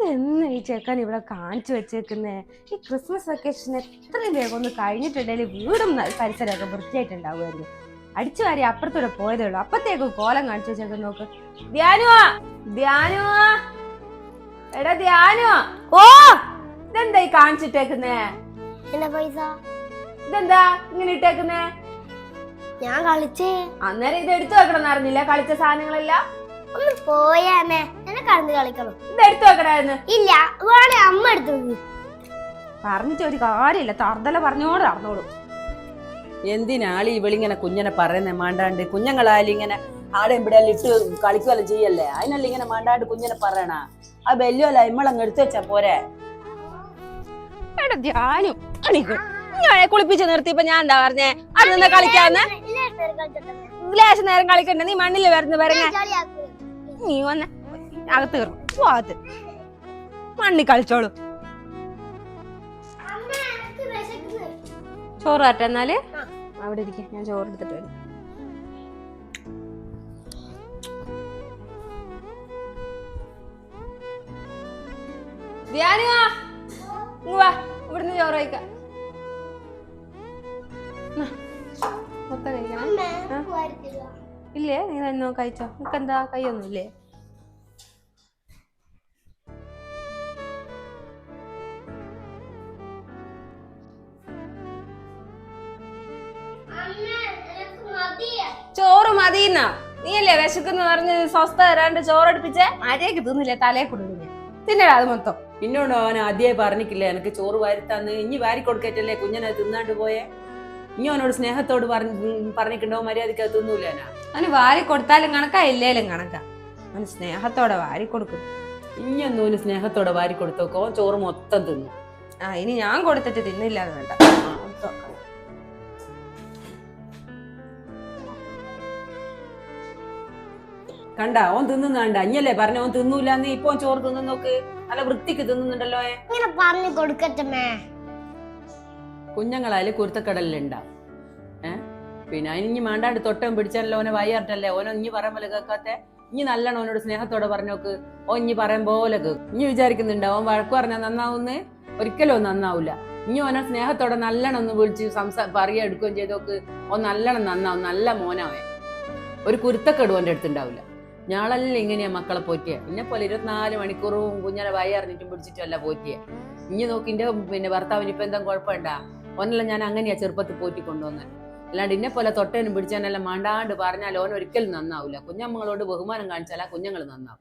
ഇതെന്ന് ഈ ചെക്കൻ ഇവിടെ കാണിച്ചു വെച്ചേക്കുന്നേ? ഈ ക്രിസ്മസ് വെക്കേഷൻ എത്രയും വേഗം ഒന്ന് കഴിഞ്ഞിട്ടുണ്ടെങ്കിൽ വീടും പരിസരമൊക്കെ വൃത്തിയായിട്ടുണ്ടാവുമായിരുന്നു. അടിച്ചു വാരി അപ്പുറത്തൂടെ പോയതേ ഉള്ളൂ, അപ്പത്തേക്കും കോലം കാണിച്ചു വെച്ചേക്കുന്ന നോക്ക്. ധ്യാനുവാ, ധ്യാനുവാ, എടാ ധ്യാനുവാ. ഓ, ഇതെന്താ ഈ കാണിച്ചിട്ടേക്കുന്നേ? പൈസ ഇതെന്താ ഇങ്ങനെ ഇട്ടേക്കുന്നേ? ഞാൻ കളിച്ചേ. അന്നേരം ഇത് എടുത്തു വെക്കണം അറിഞ്ഞില്ല? കളിച്ച സാധനങ്ങളെല്ലാം ഒന്ന് പോയാമേ, എന്നെ കടന്ന് കളിക്കണം. ഇത് എടുത്തു വെക്കണായിരുന്നു. ഇല്ല, വേണേ അമ്മ എടുത്തു. പറഞ്ഞിട്ട് ഒരു കാര്യമില്ല, തർദ്ദല പറഞ്ഞോട് നടന്നോളൂ. എന്തിനാളി ഇവളിങ്ങനെ കുഞ്ഞനെ പറയുന്നേ? മാണ്ടാണ്ട് കുഞ്ഞുങ്ങളായാലും ഇങ്ങനെ ആടെ ഇവിടെ ഇട്ട് കളിക്കുവല്ലോ ചെയ്യല്ലേ, അതിനല്ല ഇങ്ങനെ മാണ്ടാണ്ട് കുഞ്ഞനെ പറയണ. ആ ബല്യല്ല ഇമ്മളങ്ങ് എടുത്തു വെച്ചാ പോരെ. ധ്യാനം ഞാനെ കുളിപ്പിച്ച് നിർത്തിയപ്പോ ഞാൻ എന്താ പറഞ്ഞേ? അത് കളിക്കാന്ന് ലേശം നേരം കളിക്കണ്ട. നീ മണ്ണില് വരുന്ന വരങ്ങ, നീ വന്ന അകത്ത് കയറും, ഭാഗത്ത് മണ്ണി കളിച്ചോളൂ. ചോറ് തട്ടെ എന്നാല്. അവിടെ ഇരിക്കും, ഞാൻ ചോറ് എടുത്തിട്ട് വരും. ധ്യാനുവാ, ഇവിടുന്ന് ചോറ് കഴിക്കാം. മൊത്തം കഴിക്കണം. ഇല്ലേ, നീ തന്നെ കഴിച്ചോ. നിനക്കെന്താ കൈയൊന്നും ഇല്ലേ? ചോറ് മതിന്നാ? നീയല്ലേ വിശക്കെന്ന് പറഞ്ഞ് സ്വസ്ഥ തരാണ്ട് ചോറടുപ്പിച്ചേ? ആരേക്ക് തിന്നില്ലേ? തലേ കൊടുക്കുന്നു തിന്നടാ അത് മൊത്തം. പിന്നോണ്ടോ അവൻ ആദ്യമായി പറഞ്ഞിട്ടില്ലേ എനിക്ക് ചോറ് വാരിത്താന്ന്? ഇനി വാരി കൊടുക്കറ്റല്ലേ കുഞ്ഞനെ തിന്നാണ്ട് പോയേ? ഇനി അവനോട് സ്നേഹത്തോട് പറഞ്ഞിട്ടുണ്ടോ? മര്യാദക്ക് അത് തിന്നൂലാനാ? അവന് വാരി കൊടുത്താലും കണക്കാ, ഇല്ലേലും കണക്കാ. അവന് സ്നേഹത്തോടെ വാരി കൊടുക്കും. ഇനിയൊന്നും അവന് സ്നേഹത്തോടെ വാരി കൊടുത്തോക്കോ, ചോറ് മൊത്തം തിന്നു. ആ, ഇനി ഞാൻ കൊടുത്തിട്ട് തിന്നില്ലാന്ന് വേണ്ട. കണ്ട ഓൻ തിന്നുന്നാണ്ട? അഞ്ഞല്ലേ പറഞ്ഞ ഓൻ തിന്നൂലെന്ന്. ഇപ്പൊ ചോറ് തിന്നു നോക്ക്, നല്ല വൃത്തിക്ക് തിന്നുന്നുണ്ടല്ലോ. ഇങ്ങനെ പറഞ്ഞു കൊടുക്കട്ടേ. കുഞ്ഞുങ്ങളായാലും കുരുത്തക്കടലുണ്ടാവും. പിന്നെ അതിന് മാണ്ടാണ്ട് തൊട്ടം പിടിച്ചാലല്ലോ ഓനെ വയ്യാറിട്ടല്ലേ ഓനോ ഇഞ്ഞി പറയാൻ പോലെ കേൾക്കാത്തെ. ഇനി നല്ലോണം ഓനോട് സ്നേഹത്തോടെ പറഞ്ഞോക്ക്. ഓ ഇഞ്ഞി പറയാൻ പോലെ കേൾക്കും. ഇനി വിചാരിക്കുന്നുണ്ടോ ഓൻ വഴക്ക് പറഞ്ഞാൽ നന്നാവുന്ന്? ഒരിക്കലും ഓൻ നന്നാവൂല. ഇനി ഓനെ സ്നേഹത്തോടെ നല്ലോണം ഒന്ന് വിളിച്ച് പറയുക എടുക്കുകയും ചെയ്തോക്ക്. ഓൻ നല്ലോണം നന്നാവും, നല്ല മോനാവേ. ഒരു കുരുത്തക്കേടും ഓൻ്റെ അടുത്തുണ്ടാവില്ല. ഞാളല്ല ഇങ്ങനെയാ മക്കളെ പോറ്റിയെ. പിന്നെ പോലെ 24 മണിക്കൂറും കുഞ്ഞനെ വയ്യറിഞ്ഞിട്ടും പിടിച്ചിട്ടും അല്ല പോറ്റിയെ. ഇനി നോക്കിന്റെ പിന്നെ ഭർത്താവിന് ഇപ്പൊ എന്താ കുഴപ്പമുണ്ടാ? ഓനെല്ലാം ഞാൻ അങ്ങനെയാ ചെറുപ്പത്തിൽ പോറ്റി കൊണ്ടുവന്നത്. അല്ലാണ്ട് ഇന്നെ പോലെ തൊട്ടേനും പിടിച്ചാനെല്ലാം മാണ്ടാണ്ട് പറഞ്ഞാൽ ഓൻ ഒരിക്കലും നന്നാവില്ല. കുഞ്ഞമ്മങ്ങളോട് ബഹുമാനം കാണിച്ചാൽ ആ കുഞ്ഞുങ്ങൾ നന്നാവും.